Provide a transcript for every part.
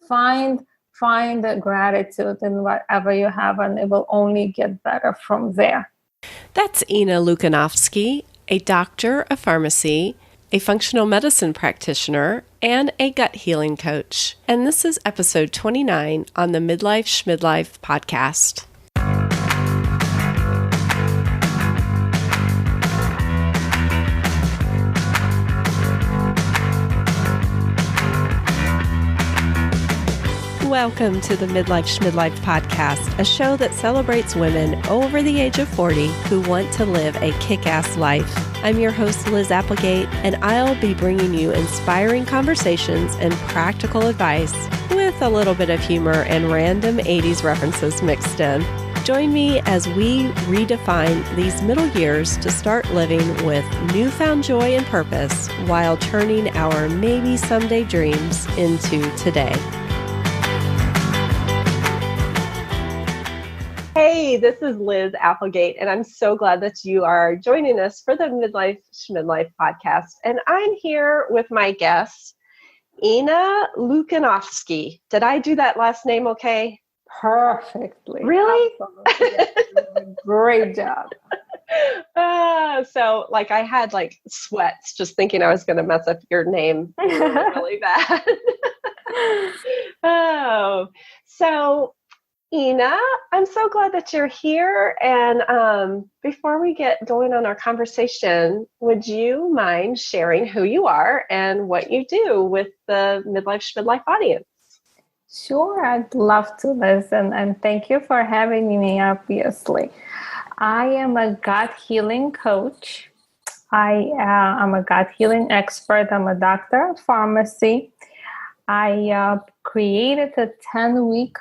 find the gratitude in whatever you have, and it will only get better from there. That's Ina Lukyanovsky, a doctor of pharmacy, a functional medicine practitioner, and a gut healing coach. And this is episode 29 on the Midlife Schmidlife podcast. Welcome to the Midlife Schmidlife podcast, a show that celebrates women over the age of 40 who want to live a kick-ass life. I'm your host, Liz Applegate, and I'll be bringing you inspiring conversations and practical advice with a little bit of humor and random 80s references mixed in. Join me as we redefine these middle years to start living with newfound joy and purpose while turning our maybe someday dreams into today. Hey, this is Liz Applegate, and I'm so glad that you are joining us for the Midlife Schmidlife podcast. And I'm here with my guest, Ina Lukyanovsky. Did I do that last name okay? Perfectly. Really? Great job. So I had sweats just thinking I was going to mess up your name really bad. So Ina, I'm so glad that you're here. And before we get going on our conversation, would you mind sharing who you are and what you do with the Midlife Schmidlife audience? Sure, I'd love to, Liz, and thank you for having me, obviously. I am a gut healing coach. I'm a gut healing expert. I'm a doctor of pharmacy. I created a 10-week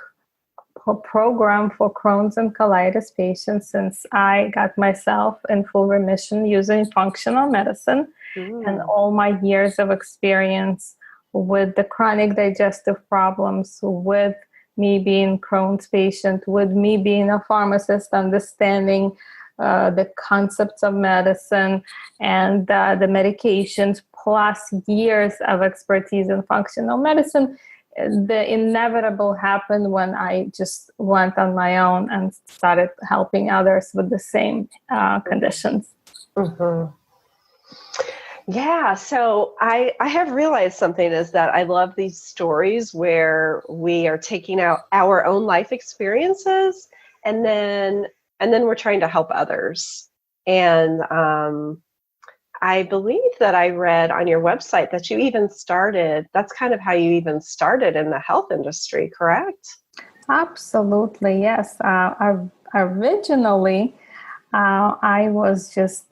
program for Crohn's and colitis patients since I got myself in full remission using functional medicine and all my years of experience with the chronic digestive problems, with me being Crohn's patient, with me being a pharmacist, understanding the concepts of medicine and the medications, plus years of expertise in functional medicine. The inevitable happened when I just went on my own and started helping others with the same conditions. Mm-hmm. Yeah, so I have realized something is that I love these stories where we are taking out our own life experiences and then we're trying to help others. And I believe that I read on your website that you even started, that's kind of how you even started in the health industry, correct? Absolutely, yes. Originally, I was just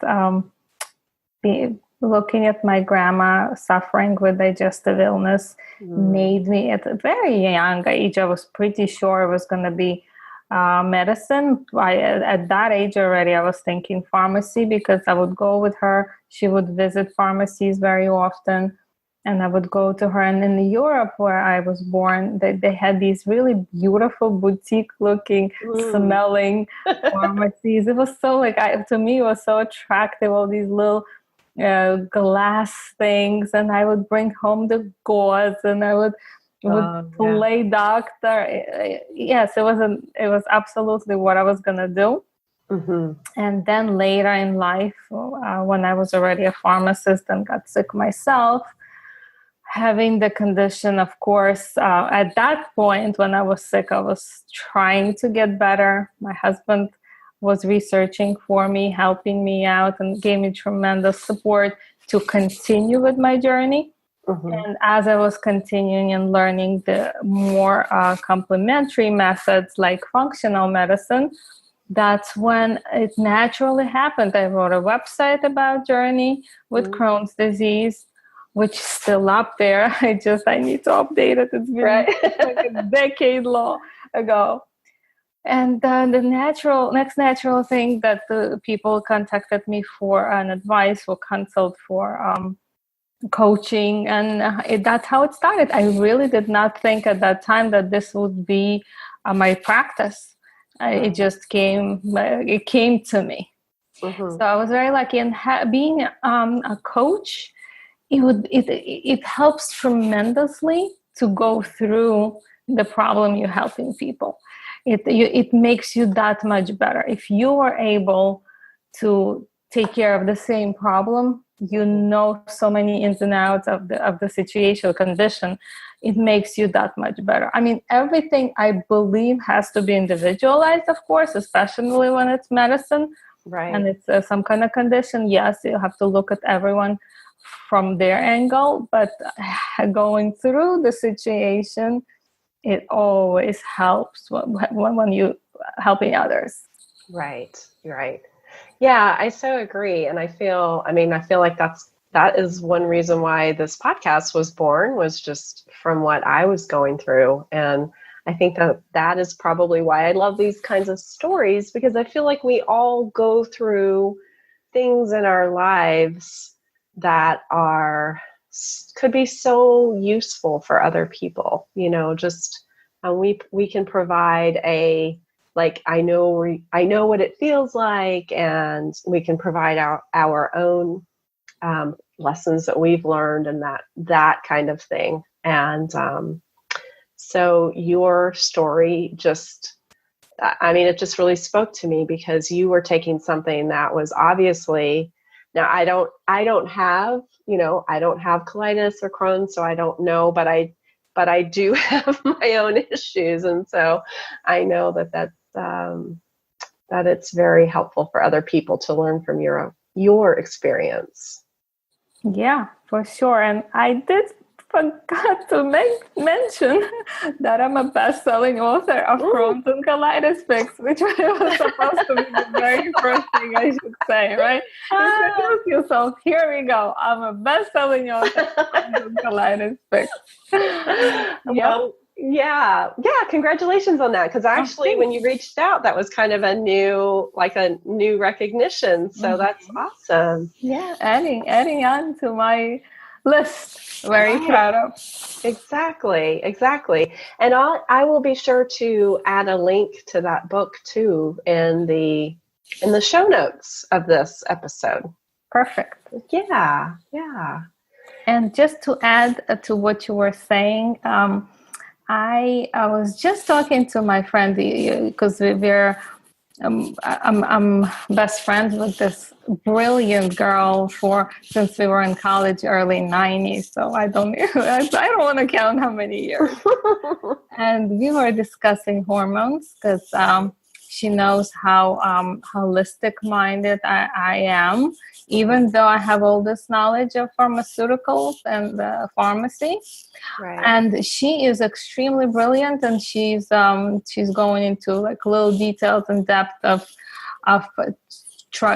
looking at my grandma suffering with digestive illness, made me at a very young age, I was pretty sure it was going to be medicine. At that age already, I was thinking pharmacy because I would go with her. She would visit pharmacies very often, and I would go to her. And in Europe, where I was born, they had these really beautiful boutique-looking, smelling pharmacies. It was so to me, it was so attractive. All these little glass things, and I would bring home the gauze, and I would play doctor. Yes, it was absolutely what I was gonna do. Mm-hmm. And then later in life, when I was already a pharmacist and got sick myself, having the condition, of course, at that point when I was sick, I was trying to get better. My husband was researching for me, helping me out, and gave me tremendous support to continue with my journey. Mm-hmm. And as I was continuing and learning the more complementary methods like functional medicine, that's when it naturally happened. I wrote a website about journey with Crohn's disease, which is still up there. I need to update it. It's been like a decade long ago. And the next natural thing that the people contacted me for an advice or consult for coaching, and that's how it started. I really did not think at that time that this would be my practice. It just came. It came to me. Mm-hmm. So I was very lucky, and being a coach, it helps tremendously to go through the problem you're helping people. It makes you that much better. If you are able to take care of the same problem, you know so many ins and outs of the situation or condition, it makes you that much better. I mean, everything I believe has to be individualized, of course, especially when it's medicine. Right. And it's some kind of condition. Yes, you have to look at everyone from their angle, but going through the situation, it always helps when you helping others. Right. Right. Yeah, I so agree. And I feel like that is one reason why this podcast was born, was just from what I was going through. And I think that is probably why I love these kinds of stories, because I feel like we all go through things in our lives that could be so useful for other people, just we can provide I know what it feels like, and we can provide our own lessons that we've learned, and that kind of thing. And so your story it just really spoke to me, because you were taking something that was obviously, now I don't have colitis or Crohn, so I don't know, but I do have my own issues. And so I know that it's very helpful for other people to learn from your experience. Yeah, for sure. And I did forgot to mention that I'm a best-selling author of Crohn's and colitis fix, which was supposed to be the very first thing I should say, right? Introduce yourself. Here we go. I'm a best-selling author of Crohn's and colitis fix. Well, yeah. Congratulations on that. Because actually, when you reached out, that was kind of a new recognition. So that's awesome. Yeah, adding on to my list. Very proud of. Exactly. And I will be sure to add a link to that book too in the show notes of this episode. Perfect. Yeah. And just to add to what you were saying, I was just talking to my friend, because we're I'm best friends with this brilliant girl since we were in college, early 90s. So I don't want to count how many years. And we were discussing hormones, because she knows how holistic minded I am, even though I have all this knowledge of pharmaceuticals and pharmacy. Right. And she is extremely brilliant, and she's going into like little details and depth of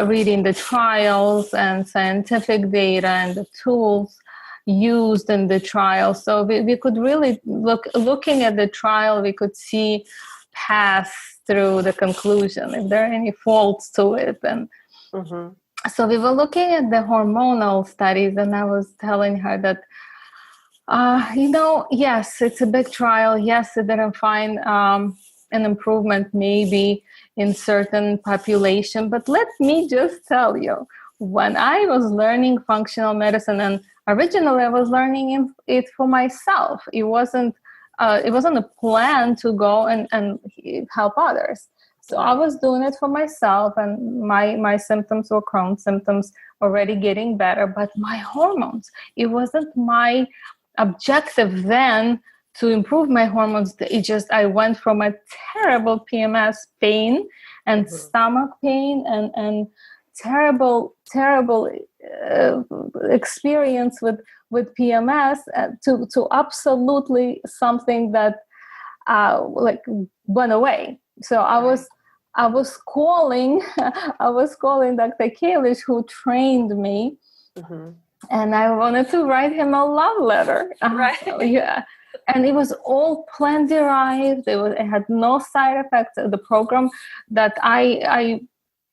reading the trials and scientific data and the tools used in the trial. So we could really looking at the trial, we could see past through the conclusion if there are any faults to it. And so we were looking at the hormonal studies, and I was telling her that yes, it's a big trial. Yes, it didn't find an improvement maybe in certain population. But let me just tell you, when I was learning functional medicine, and originally I was learning it for myself, it wasn't a plan to go and help others. So I was doing it for myself, and my symptoms were Crohn's symptoms, already getting better. But my hormones, it wasn't my objective then to improve my hormones. I went from a terrible PMS pain and stomach pain and terrible experience with PMS to absolutely something that went away. So I was calling Dr. Kalish, who trained me, and I wanted to write him a love letter. Yeah. And it was all plant derived. It had no side effects. The program that I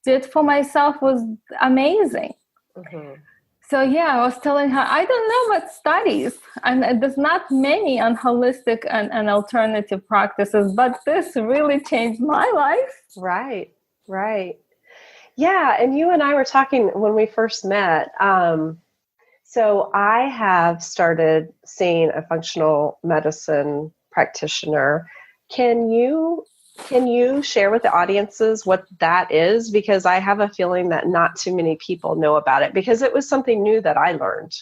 did for myself was amazing. So I was telling her, I don't know what studies, and there's not many on holistic and alternative practices, but this really changed my life. Right. Yeah, and you and I were talking when we first met. So I have started seeing a functional medicine practitioner. Can you share with the audiences what that is? Because I have a feeling that not too many people know about it, because it was something new that I learned.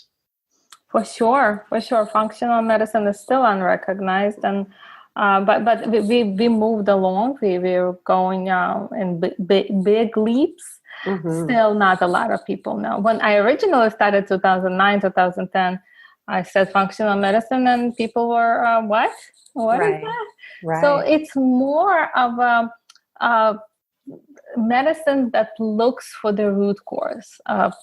For sure. Functional medicine is still unrecognized, and but we moved along. We were going in big leaps. Mm-hmm. Still, not a lot of people know. When I originally started 2009, 2010, I said functional medicine, and people were, what? What right. is that? Right. So it's more of a medicine that looks for the root cause of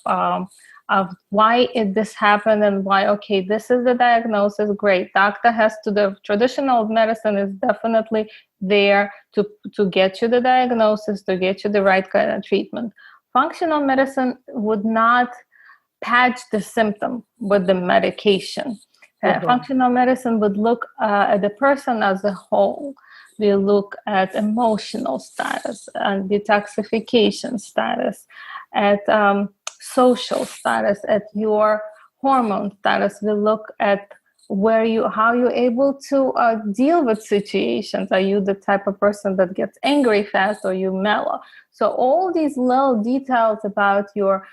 why this happened and why, okay, this is the diagnosis, great. Doctor has to, the traditional medicine is definitely there to get you the diagnosis, to get you the right kind of treatment. Functional medicine would not patch the symptom with the medication. Mm-hmm. Functional medicine would look at the person as a whole. We look at emotional status and detoxification status, at social status, at your hormone status. We look at how you're able to deal with situations. Are you the type of person that gets angry fast, or you mellow? So all these little details about your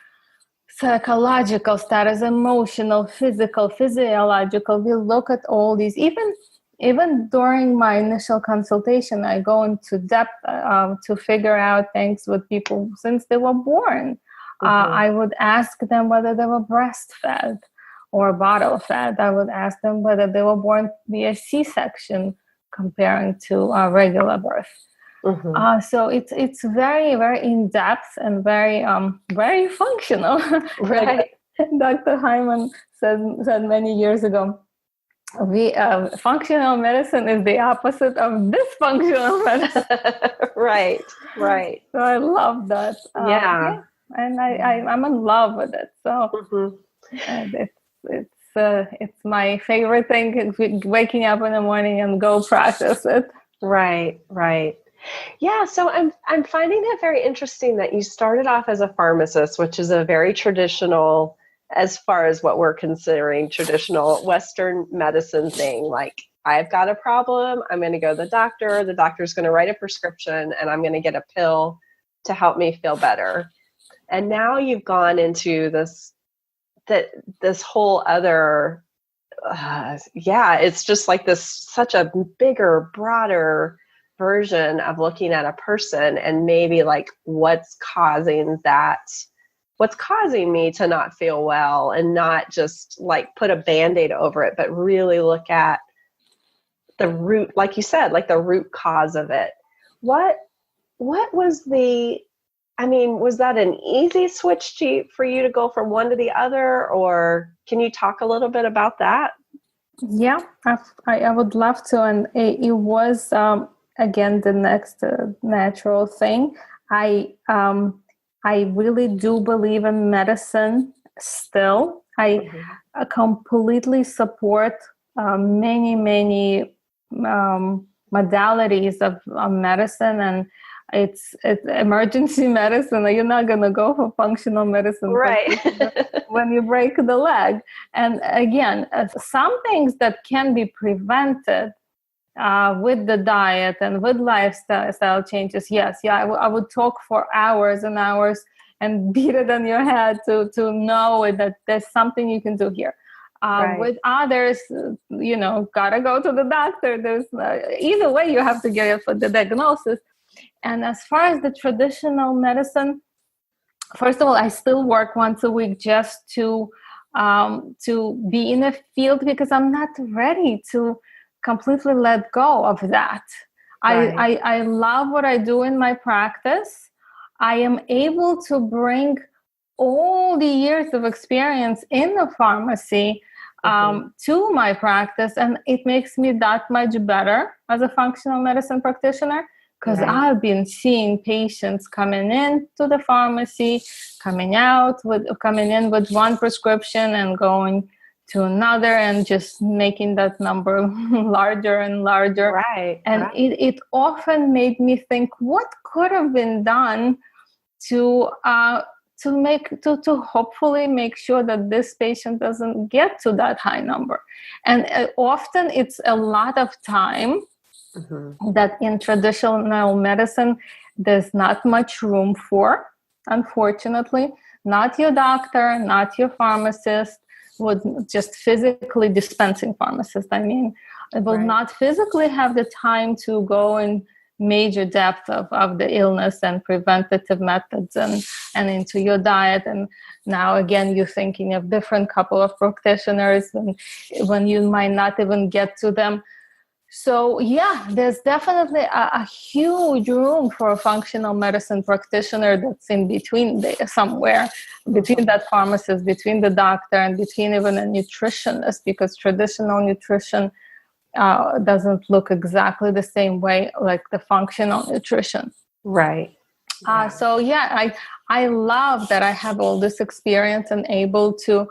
psychological status, emotional, physical, physiological, we look at all these. Even during my initial consultation, I go into depth to figure out things with people since they were born. Mm-hmm. I would ask them whether they were breastfed or bottle fed. I would ask them whether they were born via C-section comparing to regular birth. Mm-hmm. So it's very, very in depth and very very functional. Right. Like Dr. Hyman said many years ago, functional medicine is the opposite of dysfunctional medicine. Right. So I love that. Yeah. And I'm in love with it. So mm-hmm. It's my favorite thing, waking up in the morning and go practice it. Right. Yeah, so I'm finding it very interesting that you started off as a pharmacist, which is a very traditional, as far as what we're considering traditional Western medicine thing. Like, I've got a problem, I'm going to go to the doctor's going to write a prescription, and I'm going to get a pill to help me feel better. And now you've gone into this whole other, it's just like this, such a bigger, broader version of looking at a person, and maybe like what's causing me to not feel well, and not just like put a Band-Aid over it, but really look at the root, like you said, like the root cause of it. What was was that an easy switch for you to go from one to the other, or can you talk a little bit about that? Yeah, I would love to. And it was, again, the next natural thing. I really do believe in medicine still. I completely support many modalities of medicine, and it's emergency medicine. You're not going to go for functional medicine, right? When you break the leg. And again, some things that can be prevented with the diet and with lifestyle changes. Yes, I would talk for hours and hours and beat it on your head to know that there's something you can do here. Right. With others, gotta go to the doctor. There's either way, you have to get the diagnosis. And as far as the traditional medicine, first of all, I still work once a week just to be in a field, because I'm not ready to completely let go of that. Right. I love what I do in my practice. I am able to bring all the years of experience in the pharmacy to my practice, and it makes me that much better as a functional medicine practitioner, because I've been seeing patients coming in to the pharmacy, coming in with one prescription and going to another, and just making that number larger and larger. Right. And it often made me think, what could have been done to to hopefully make sure that this patient doesn't get to that high number. And often it's a lot of time that in traditional medicine there's not much room for, unfortunately. Not your doctor, not your pharmacist, would just physically dispensing pharmacist, I mean, will not physically have the time to go in major depth of the illness and preventative methods and into your diet. And now again, you're thinking of different couple of practitioners when you might not even get to them. So yeah, there's definitely a huge room for a functional medicine practitioner that's in between somewhere, between that pharmacist, between the doctor, and between even a nutritionist, because traditional nutrition doesn't look exactly the same way like the functional nutrition. Right. Yeah. So yeah, I love that I have all this experience and able to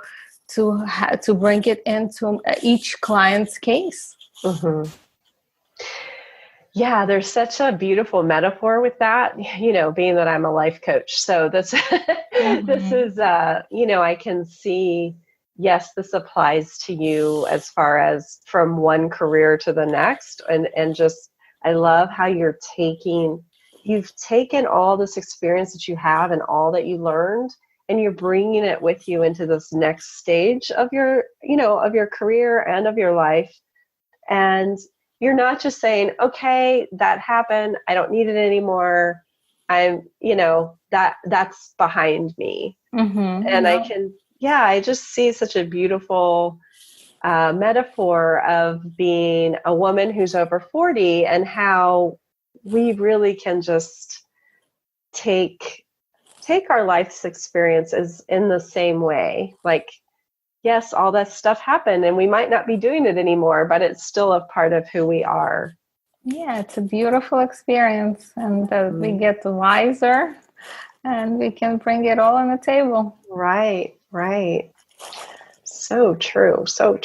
bring it into each client's case. Mm-hmm. Yeah, there's such a beautiful metaphor with that, being that I'm a life coach. So this is, I can see, yes, this applies to you as far as from one career to the next. And just, I love how you've taken all this experience that you have and all that you learned, and you're bringing it with you into this next stage of your career and of your life. And you're not just saying, okay, that happened, I don't need it anymore, that's behind me. And I just see such a beautiful metaphor of being a woman who's over 40 and how we really can just take our life's experiences in the same way. Like, yes, all that stuff happened and we might not be doing it anymore, but it's still a part of who we are. Yeah, it's a beautiful experience, and we get wiser and we can bring it all on the table. Right. So true. So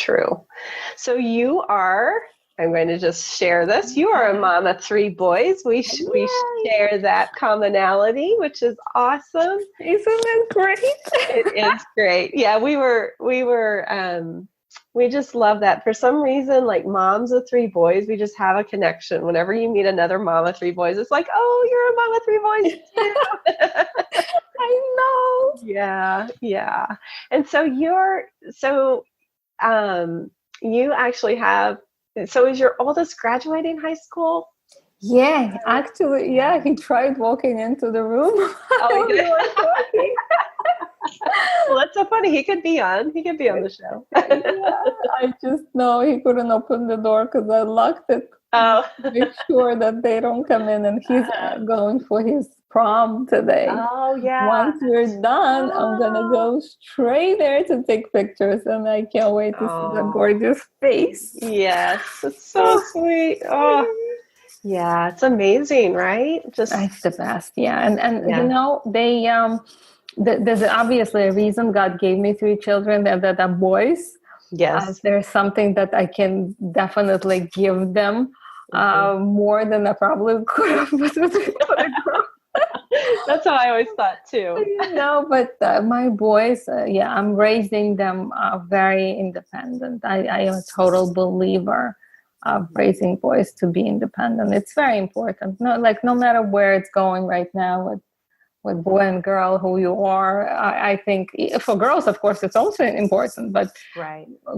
you are, I'm going to just share this. You are a mom of 3 boys. We share that commonality, which is awesome. Isn't it great? It is great. Yeah, we just love that. For some reason, like moms of 3 boys, we just have a connection. Whenever you meet another mom of 3 boys, it's like, oh, you're a mom of 3 boys too. I know. Yeah. And so you actually have. So is your oldest graduating high school? Yeah, actually, he tried walking into the room. Oh, he did. Well, that's so funny. He could be on the show. I just know he couldn't open the door because I locked it. Oh. To make sure that they don't come in, and he's going for his prom today. Oh, yeah. Once we're done, I'm going to go straight there to take pictures, and I can't wait to see that gorgeous face. Yes, it's so sweet. Oh, yeah, it's amazing, right? It's the best, yeah. And they there's obviously a reason God gave me 3 children that are boys. Yes. There's something that I can definitely give them more than I probably could have with a girl. That's how I always thought too. But my boys, I'm raising them very independent. I am a total believer of raising boys to be independent. It's very important. No matter where it's going right now with boy and girl, who you are. I think for girls, of course, it's also important, but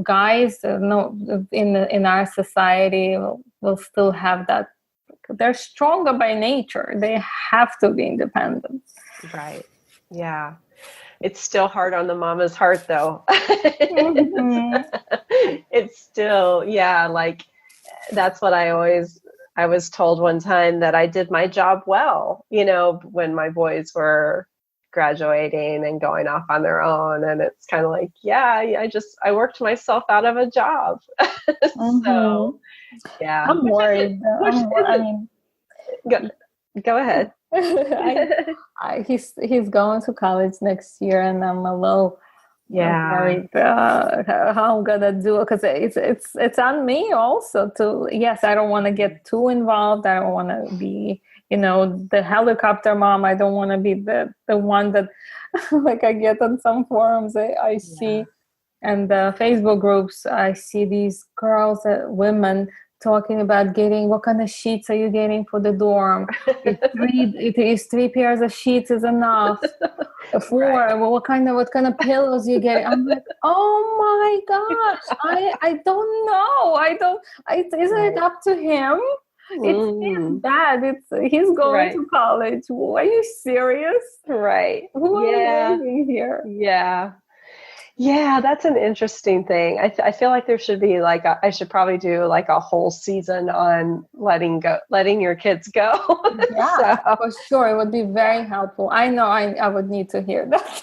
guys, in our society, will still have that. They're stronger by nature. They have to be independent. Right. Yeah. It's still hard on the mama's heart, though. It's still, like, that's what I was told one time, that I did my job well, when my boys were graduating and going off on their own. And it's kind of like, I worked myself out of a job. So, yeah. I'm worried. Go ahead. He's going to college next year, and I'm a little worried how I'm gonna do it, because it's on me also to. Yes, I don't want to get too involved. I don't want to be the helicopter mom. I don't want to be the one that like I get on some forums, I see, and the Facebook groups, I see these girls, women talking about what kind of sheets are you getting for the dorm? It is 3 pairs of sheets is enough. 4, right. Well, what kind of pillows you get? I'm like, oh my gosh, I don't know. Isn't it up to him? It's bad. He's going to college. Are you serious? Right. Who are you raising here? Yeah, that's an interesting thing. I feel like there should be I should probably do like a whole season on letting your kids go. Yeah, for sure. It would be very helpful. I know I would need to hear that.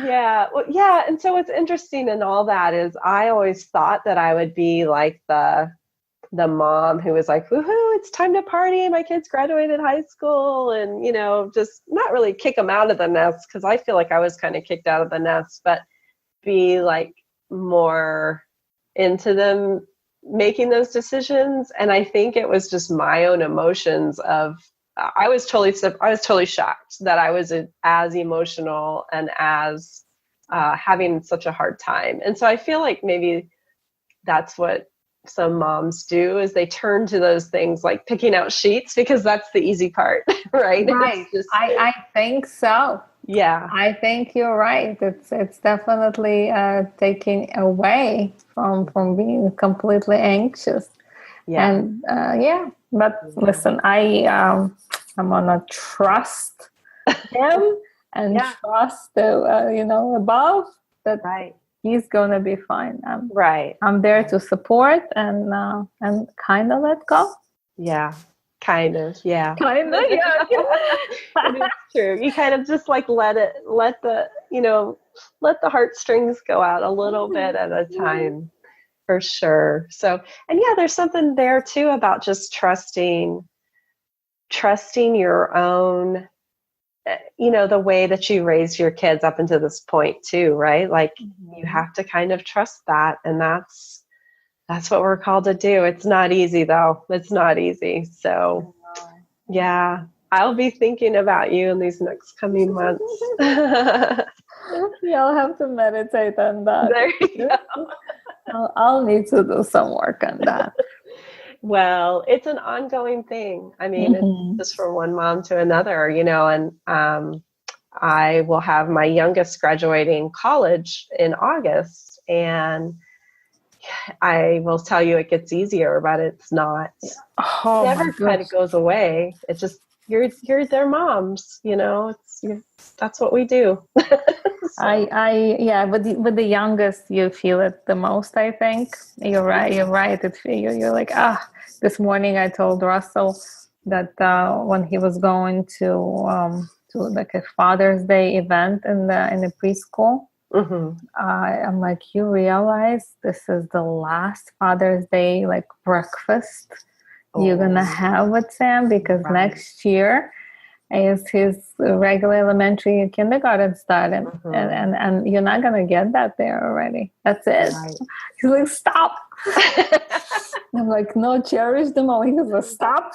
Yeah. Well, yeah. And so what's interesting in all that is I always thought that I would be like the mom who was like, woohoo, it's time to party. My kids graduated high school, and, just not really kick them out of the nest, because I feel like I was kind of kicked out of the nest, but be like more into them making those decisions. And I think it was just my own emotions of, I was totally shocked that I was as emotional and as having such a hard time. And so I feel like maybe that's what some moms do, is they turn to those things like picking out sheets, because that's the easy part, right? Right. I think so. Yeah. I think you're right. It's definitely taking away from being completely anxious. Yeah. And but listen, I'm gonna trust him and trust the above that. Right. He's gonna be fine. I'm there to support and kind of let go. Yeah, kind of. Yeah, kind of. Yeah, it's true. You kind of just like let the heartstrings go out a little bit at a time, for sure. So, and there's something there too about just trusting your own. The way that you raise your kids up until this point too, right? Like you have to kind of trust that. And that's what we're called to do. It's not easy though. It's not easy. So I'll be thinking about you in these next coming months. I'll have to meditate on that. There you go. I'll need to do some work on that. Well, it's an ongoing thing. I mean, it's just from one mom to another, and I will have my youngest graduating college in August, and I will tell you it gets easier, but it's not. Oh, it never kind of goes away. It's just you're their moms, that's what we do. So. With the youngest, you feel it the most, I think. You're right. You're like, this morning I told Russell that when he was going to like a Father's Day event in the preschool, I'm like, you realize this is the last Father's Day like breakfast you're gonna have with Sam, because next year is his regular elementary kindergarten starting, and you're not gonna get that there already. That's it. Right. He's like, stop. I'm like, no, cherish the moment. He goes, stop.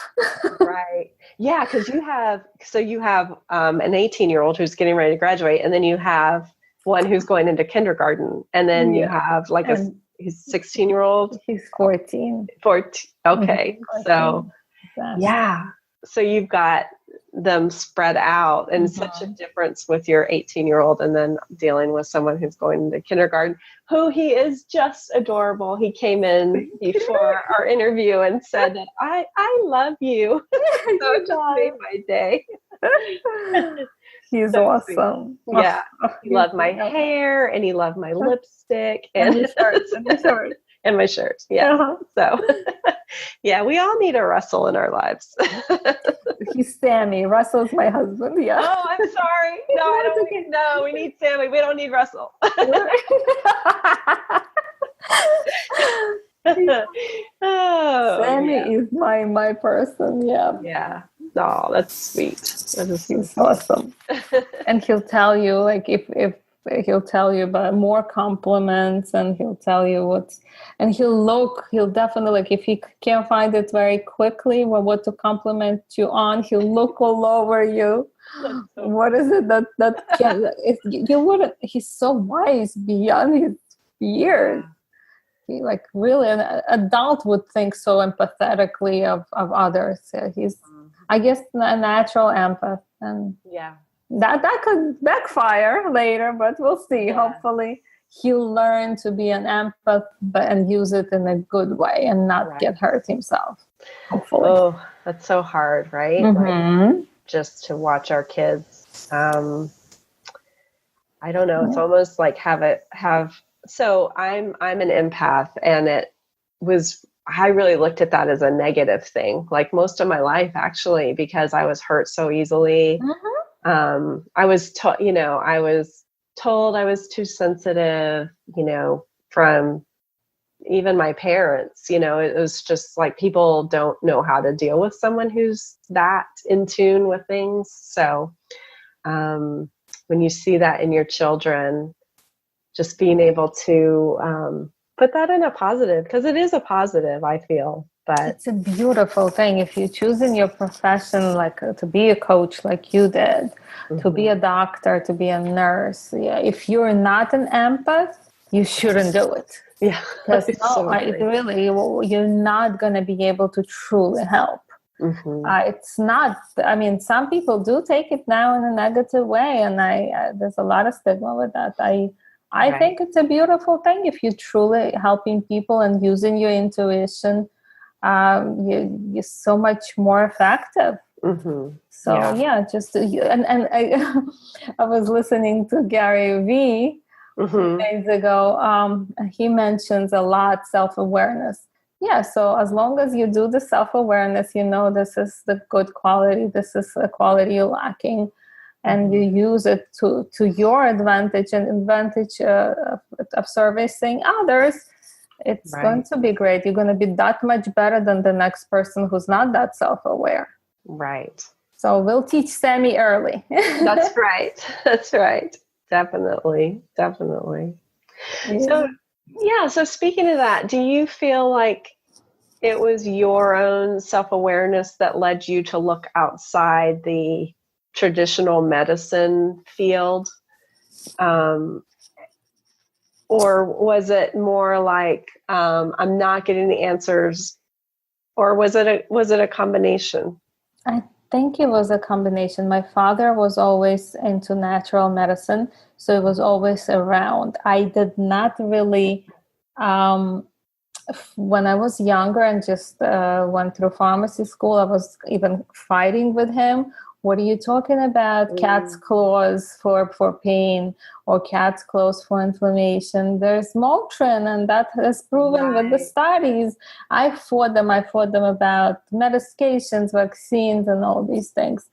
Right. Yeah, because you have an 18-year-old who's getting ready to graduate, and then you have one who's going into kindergarten, and then you have like he's 16-year-old. He's 14. 14. Okay. 14. So so you've got them spread out, and such a difference with your 18-year-old and then dealing with someone who's going to kindergarten, who he is just adorable. He came in before our interview and said that I love you. So it just made my day. He's so awesome. Sweet. Yeah. He loved my hair, and he loved my lipstick and his shirts and my shirt. Yeah. So we all need a Russell in our lives. He's Sammy. Russell's my husband. Yeah. Oh, I'm sorry. No, we need Sammy. We don't need Russell. Sammy is my person. Yeah. Yeah. Oh, that's sweet. He's awesome. And he'll tell you, like, if he'll tell you about more compliments, and he'll tell you and he'll definitely, like, if he can't find it very quickly what to compliment you on, he'll look all over you. What is it that can, if you wouldn't, he's so wise beyond his years. He, like, really, an adult would think so empathetically of others. He's, I guess, a natural empath, and that could backfire later, but we'll see. Hopefully he'll learn to be an empath, and use it in a good way and not get hurt himself. Hopefully. Oh, that's so hard, right? Like, just to watch our kids. I don't know. It's almost like so I'm an empath, and I really looked at that as a negative thing, like most of my life, actually, because I was hurt so easily. I was told I was too sensitive, from even my parents. It was just like, people don't know how to deal with someone who's that in tune with things. So when you see that in your children, just being able to put that in a positive, because it is a positive, I feel. But it's a beautiful thing if you choose in your profession, like, to be a coach like you did, to be a doctor, to be a nurse. If you're not an empath, you shouldn't do it. Because really, you're not going to be able to truly help. It's not, I mean, some people do take it now in a negative way, and there's a lot of stigma with that. I think it's a beautiful thing if you're truly helping people and using your intuition. You're so much more effective. So just and I was listening to Gary Vee 2 days ago. He mentions a lot self-awareness. So as long as you do the self-awareness, this is the good quality, this is the quality you're lacking, and you use it to your advantage and advantage of servicing others, it's going to be great. You're going to be that much better than the next person who's not that self-aware. Right. So we'll teach Sammy early. That's right. That's right. Definitely. Definitely. So speaking of that, do you feel like it was your own self-awareness that led you to look outside the traditional medicine field? Or was it more like, I'm not getting the answers, or was it a combination? I think it was a combination. My father was always into natural medicine, so it was always around. I did not really, when I was younger and just went through pharmacy school, I was even fighting with him. What are you talking about? Cat's claws for pain, or cat's claws for inflammation. There's Motrin, and that has proven with the studies. I fought them about medications, vaccines, and all these things.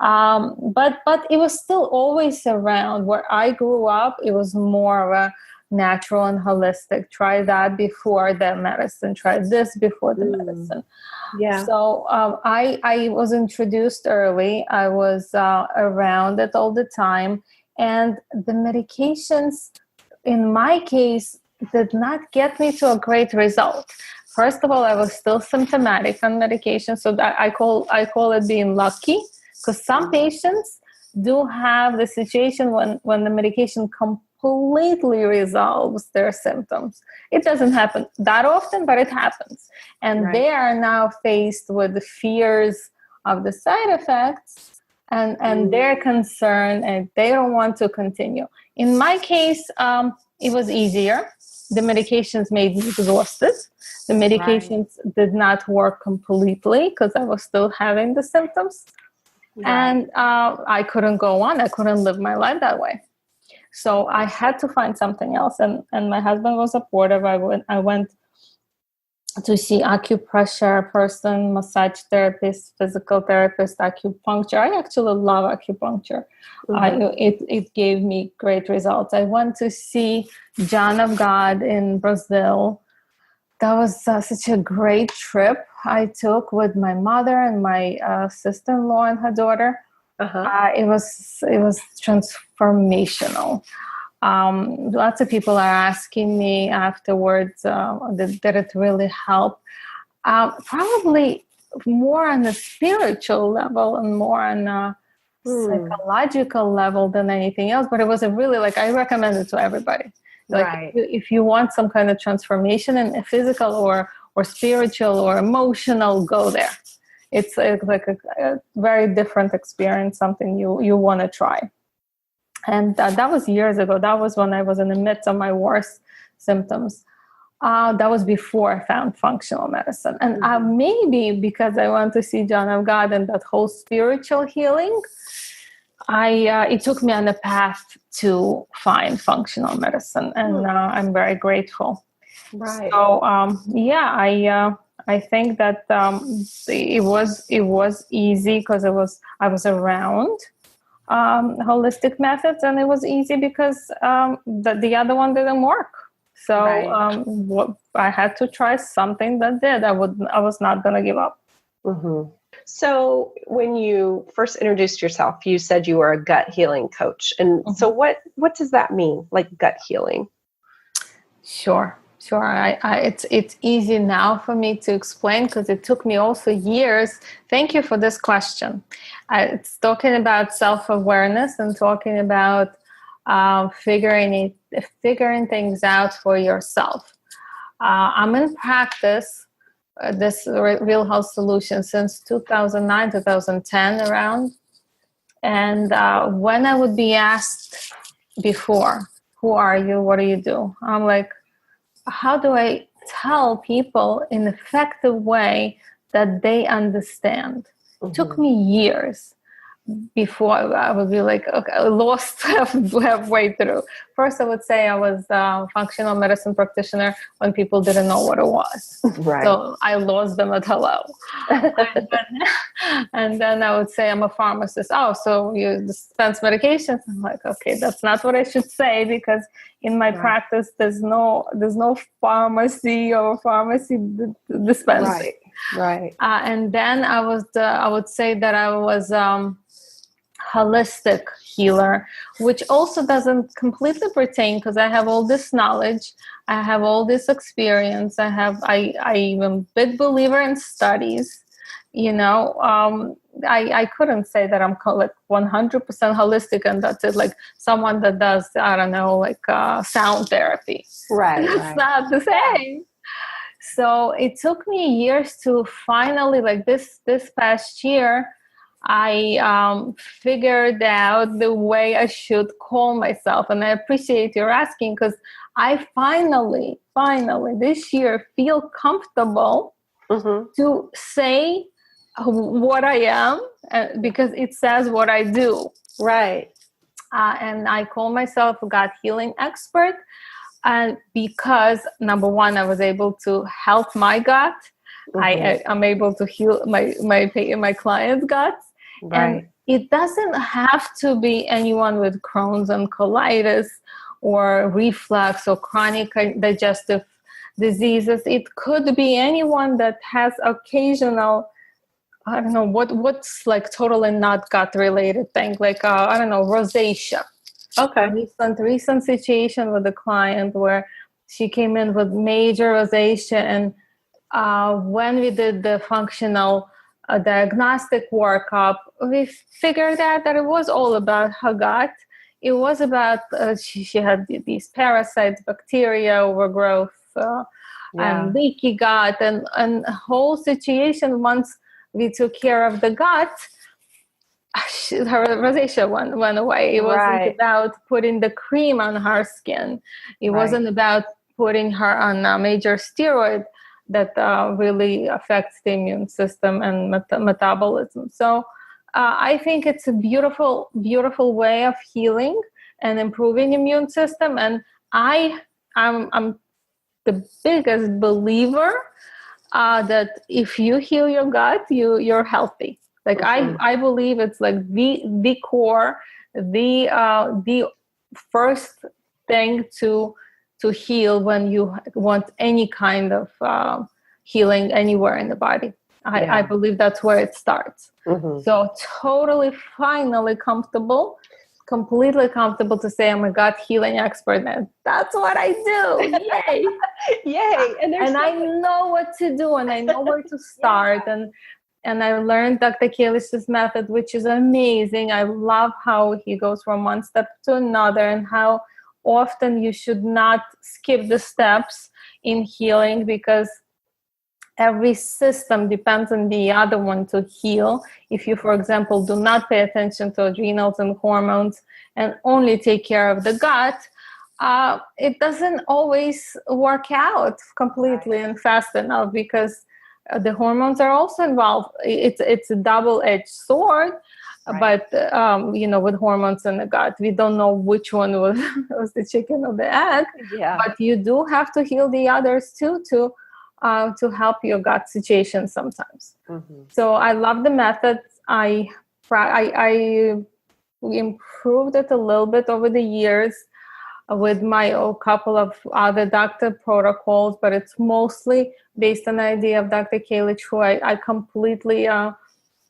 But it was still always around. Where I grew up, it was more of a natural and holistic. Try that before the medicine. Try this before the medicine. So I was introduced early. I was around it all the time. And the medications, in my case, did not get me to a great result. First of all, I was still symptomatic on medication. So that I call it being lucky, because some patients do have the situation when the medication completely resolves their symptoms. It doesn't happen that often, but it happens. And they are now faced with the fears of the side effects, and they're concerned, and they don't want to continue. In my case, it was easier. The medications made me exhausted. The medications did not work completely because I was still having the symptoms. And I couldn't go on. I couldn't live my life that way. So I had to find something else. And my husband was supportive. I went to see acupressure person, massage therapist, physical therapist, acupuncture. I actually love acupuncture. It gave me great results. I went to see John of God in Brazil. That was such a great trip I took with my mother and my sister-in-law and her daughter. It was transformational. Lots of people are asking me afterwards that it really helped. Probably more on the spiritual level and more on a psychological level than anything else. But it was a really, like, I recommend it to everybody. Like, Right. if you want some kind of transformation in physical or spiritual or emotional, go there. It's like a very different experience, something you want to try. And that was years ago. That was when I was in the midst of my worst symptoms. That was before I found functional medicine. And maybe because I went to see John of God and that whole spiritual healing, it took me on the path to find functional medicine. And I'm very grateful. Right. So, I think that it was easy because I was around holistic methods, and it was easy because the other one didn't work. So I had to try something that did. I was not going to give up. Mm-hmm. So when you first introduced yourself, you said you were a gut healing coach. And so what does that mean, like gut healing? Sure. It's easy now for me to explain because it took me also years. Thank you for this question. It's talking about self-awareness and talking about figuring things out for yourself. I'm in practice this Real Health Solution since 2009, 2010 around. And when I would be asked before, who are you? What do you do? I'm like, how do I tell people in an effective way that they understand? It took me years before I would be like, okay, lost halfway through. First, I would say I was a functional medicine practitioner when people didn't know what it was. Right. So I lost them at hello. and then I would say I'm a pharmacist. Oh, so you dispense medications? I'm like, okay, that's not what I should say because in my practice, there's no pharmacy or pharmacy dispensing. Right. And then I would say that I was holistic healer, which also doesn't completely pertain because I have all this knowledge, I have all this experience, I'm a big believer in studies. I couldn't say that I'm like 100% holistic and that's it, like someone that does, I don't know, like sound therapy. Right. That's not the same. So it took me years to finally, like this past year, I figured out the way I should call myself. And I appreciate your asking because I finally this year feel comfortable to say what I am because it says what I do. Right. And I call myself a gut healing expert. And because number one, I was able to help my gut. I'm able to heal my clients' guts. Right. And it doesn't have to be anyone with Crohn's and colitis or reflux or chronic digestive diseases. It could be anyone that has occasional, I don't know, what's like totally not gut related thing, like, I don't know, rosacea. Okay. Recent situation with a client where she came in with major rosacea, and when we did the functional diagnostic workup, we figured out that it was all about her gut. It was about she had these parasites, bacteria, overgrowth, and leaky gut, and the whole situation. Once we took care of the gut, her rosacea went away. It wasn't about putting the cream on her skin. It wasn't about putting her on a major steroid that really affects the immune system and metabolism. So I think it's a beautiful, beautiful way of healing and improving immune system. And I'm the biggest believer that if you heal your gut, you're healthy. Like I believe it's like the core, the first thing to heal when you want any kind of healing anywhere in the body. I believe that's where it starts. So totally, finally comfortable completely comfortable to say I'm a gut healing expert. And that's what I do. Yay. Yay. And I know what to do, and I know where to start. Yeah. And I learned Dr. Kalis's method, which is amazing. I love how he goes from one step to another, and how often you should not skip the steps in healing, because every system depends on the other one to heal. If you, for example, do not pay attention to adrenals and hormones and only take care of the gut, it doesn't always work out completely and fast enough, because the hormones are also involved. It's a double-edged sword, but with hormones in the gut, we don't know which one was the chicken or the egg. Yeah. But you do have to heal the others too to help your gut situation sometimes. Mm-hmm. So I love the method. I improved it a little bit over the years with my couple of other doctor protocols, but it's mostly based on the idea of Dr. Kalich, who I completely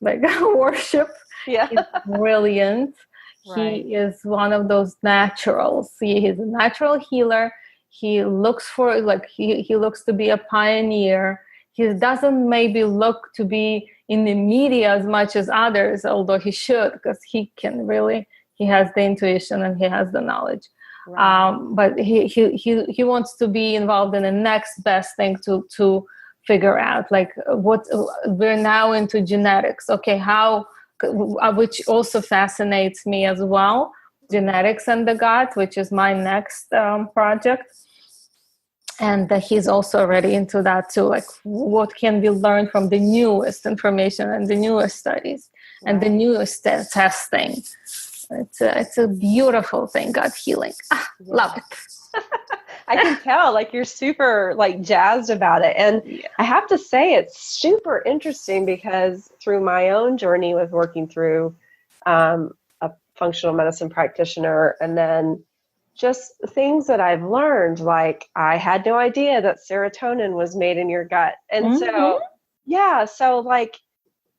worship. Yeah. He's brilliant. Right. He is one of those naturals. He's a natural healer. He looks he looks to be a pioneer. He doesn't maybe look to be in the media as much as others, although he should, because he has the intuition and he has the knowledge. Right. But he wants to be involved in the next best thing to figure out, like what we're now into genetics. Okay, how, which also fascinates me as well, genetics and the gut, which is my next project. And he's also already into that too, like what can we learn from the newest information and the newest studies and the newest testing. It's a beautiful thing, gut healing. Love it. I can tell, like, you're super jazzed about it. And I have to say, it's super interesting, because through my own journey with working through a functional medicine practitioner, and then just things that I've learned, like I had no idea that serotonin was made in your gut. And so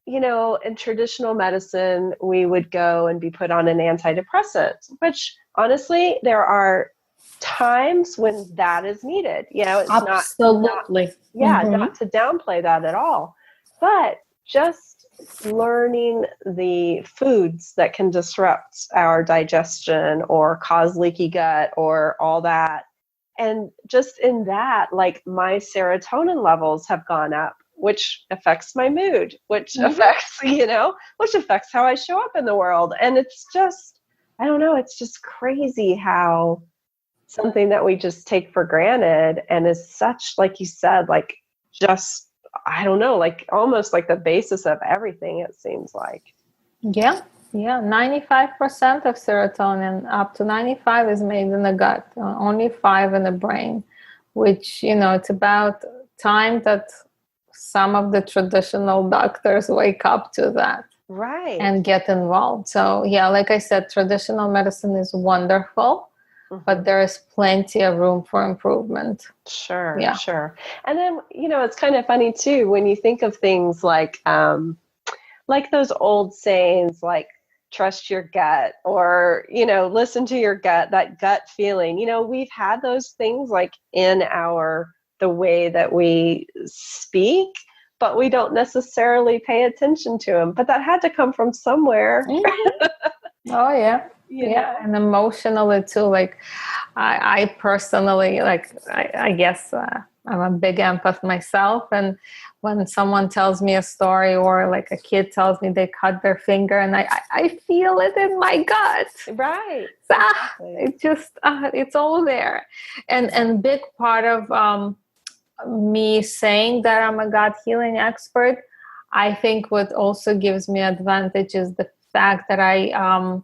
in traditional medicine, we would go and be put on an antidepressant, which honestly, there are times when that is needed. It's absolutely not to downplay that at all, but just learning the foods that can disrupt our digestion or cause leaky gut or all that. And just in that, like, my serotonin levels have gone up, which affects my mood, which affects, which affects how I show up in the world. And it's just, I don't know, it's just crazy how something that we just take for granted and is such, like you said, like, just, I don't know, like almost like the basis of everything, it seems like. Yeah. 95% of serotonin, up to 95, is made in the gut, only 5 in the brain, which, it's about time that some of the traditional doctors wake up to that. Right. And get involved. So, like I said, traditional medicine is wonderful, but there is plenty of room for improvement. Sure. And then, it's kind of funny too, when you think of things like those old sayings, like trust your gut, or, listen to your gut, that gut feeling. We've had those things like in the way that we speak, but we don't necessarily pay attention to them. But that had to come from somewhere. Oh, yeah. And emotionally too. Like I personally, I guess I'm a big empath myself. And when someone tells me a story, or like a kid tells me they cut their finger, and I feel it in my gut. Right. It just, it's all there. And big part of me saying that I'm a gut healing expert, I think what also gives me advantage is the fact that I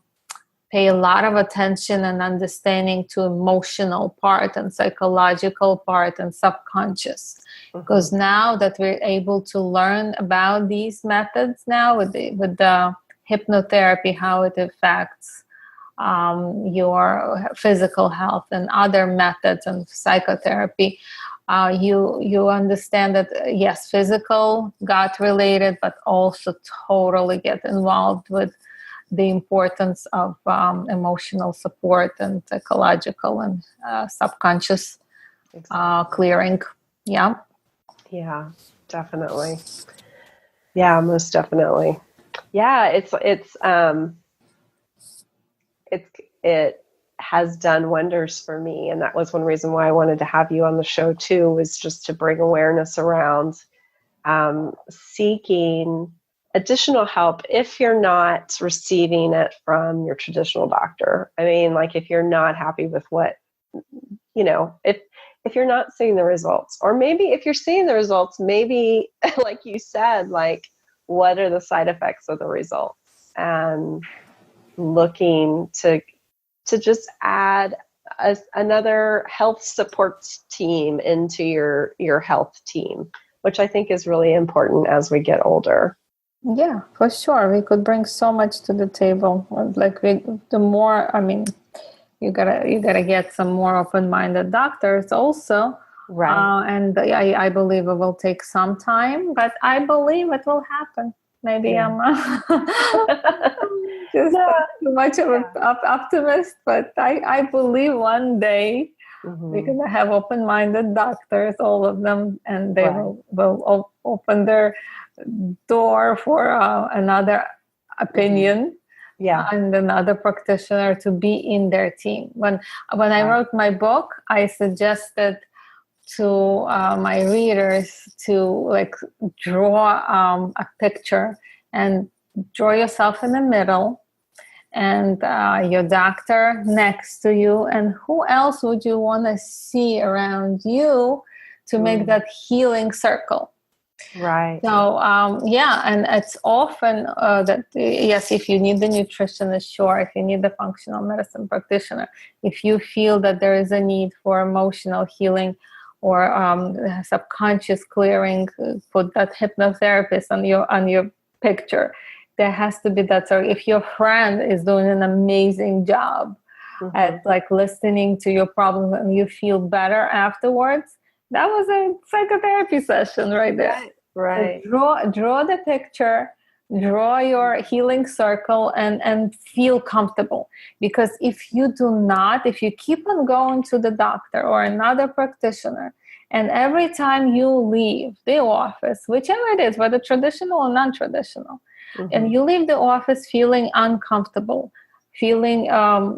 pay a lot of attention and understanding to emotional part and psychological part and subconscious. Because now that we're able to learn about these methods now with the hypnotherapy, how it affects your physical health, and other methods and psychotherapy, you understand that, yes, physical, gut related, but also totally get involved with the importance of emotional support and ecological and subconscious clearing. Yeah. Yeah, definitely. Yeah, most definitely. Yeah, it has done wonders for me, and that was one reason why I wanted to have you on the show too, was just to bring awareness around seeking additional help if you're not receiving it from your traditional doctor. I mean, like if you're not happy with what, if you're not seeing the results, or maybe if you're seeing the results, maybe like you said, like what are the side effects of the results, and looking to just add another health support team into your health team, which I think is really important as we get older. Yeah, for sure. We could bring so much to the table. Like the more, I mean, you gotta get some more open-minded doctors also. Right. And I believe it will take some time, but I believe it will happen. Maybe I'm just too much of an optimist, but I believe one day we're going to have open-minded doctors, all of them, and they will open their door for another opinion and another practitioner to be in their team. When I wrote my book, I suggested to my readers to like draw a picture and draw yourself in the middle and your doctor next to you, and who else would you want to see around you to make that healing circle. Right. So and it's often that yes, if you need the nutritionist, sure. If you need the functional medicine practitioner, if you feel that there is a need for emotional healing or subconscious clearing, put that hypnotherapist on your picture. There has to be that. So if your friend is doing an amazing job at like listening to your problems and you feel better afterwards, that was a psychotherapy session right there. Right. So draw the picture, draw your healing circle, and feel comfortable. Because if you keep on going to the doctor or another practitioner, and every time you leave the office, whichever it is, whether traditional or non-traditional, and you leave the office feeling uncomfortable, feeling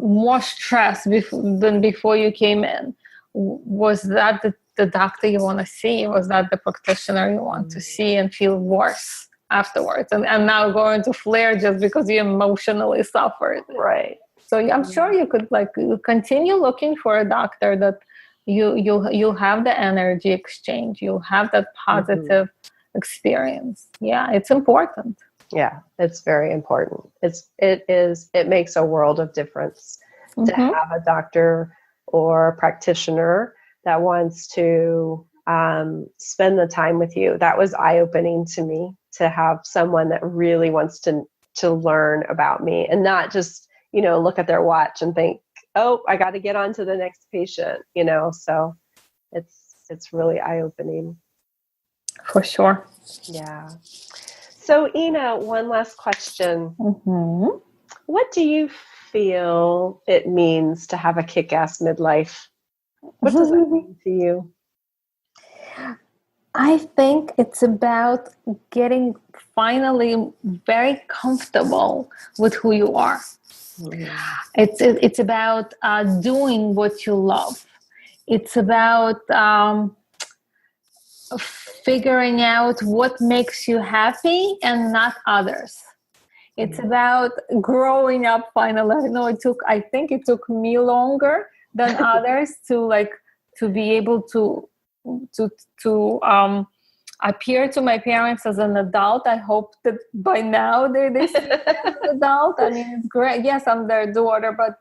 more stressed than before you came in, was that the doctor you want to see? Was that the practitioner you want to see and feel worse afterwards? And now going to flare just because you emotionally suffered. Right. So I'm sure you could continue looking for a doctor that you'll have the energy exchange. You'll have that positive experience. Yeah, it's important. Yeah, it's very important. It makes a world of difference to have a doctor or a practitioner that wants to spend the time with you. That was eye-opening to me, to have someone that really wants to learn about me and not just, look at their watch and think, oh, I got to get on to the next patient, so it's really eye-opening. For sure. Yeah. So, Ina, one last question. What do you feel it means to have a kick-ass midlife? What does that mean to you? I think it's about getting finally very comfortable with who you are. It's about doing what you love. It's about figuring out what makes you happy and not others. It's about growing up finally. I think it took me longer than others to be able to appear to my parents as an adult. I hope that by now they see me as an adult. I mean, it's great. Yes, I'm their daughter, but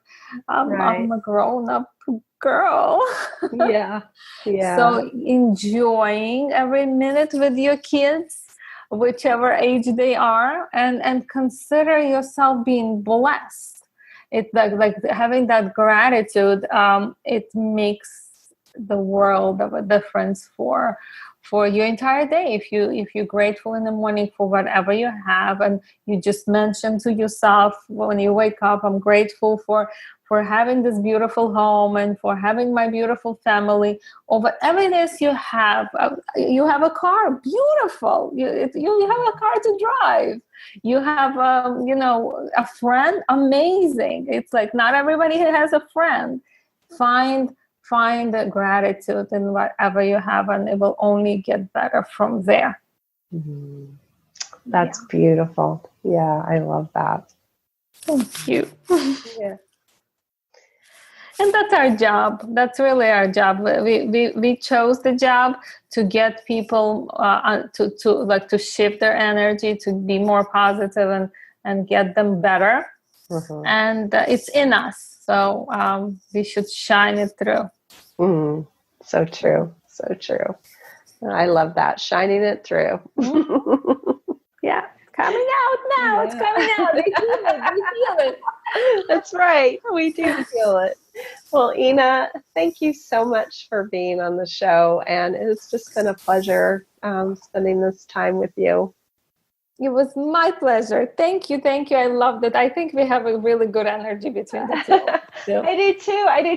I'm a grown-up girl. Yeah. So enjoying every minute with your kids, whichever age they are, and consider yourself being blessed. It's like having that gratitude. It makes the world of a difference for for your entire day. If you're grateful in the morning for whatever you have, and you just mention to yourself when you wake up, I'm grateful for having this beautiful home and for having my beautiful family, or whatever it is you have. You have a car, beautiful. You have a car to drive. You have, a friend, amazing. It's like not everybody has a friend. Find the gratitude in whatever you have, and it will only get better from there. Mm-hmm. That's beautiful. Yeah, I love that. Thank you. Yeah. And that's our job. That's really our job. We chose the job to get people to shift their energy, to be more positive and get them better. Mm-hmm. And it's in us. So we should shine it through. Mm, so true. So true. I love that. Shining it through. Yeah. Coming out now. Yeah. It's coming out. We feel it. That's right. We do feel it. Well, Ina, thank you so much for being on the show. And it's just been a pleasure spending this time with you. It was my pleasure. Thank you. I loved it. I think we have a really good energy between the two. I do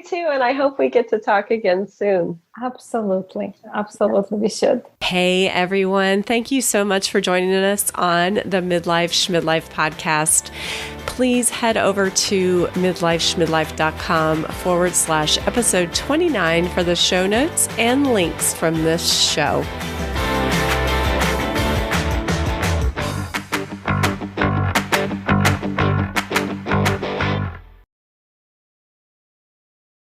too. And I hope we get to talk again soon. Absolutely. We should. Hey, everyone. Thank you so much for joining us on the Midlife Schmidlife podcast. Please head over to midlifeschmidlife.com/episode 29 for the show notes and links from this show.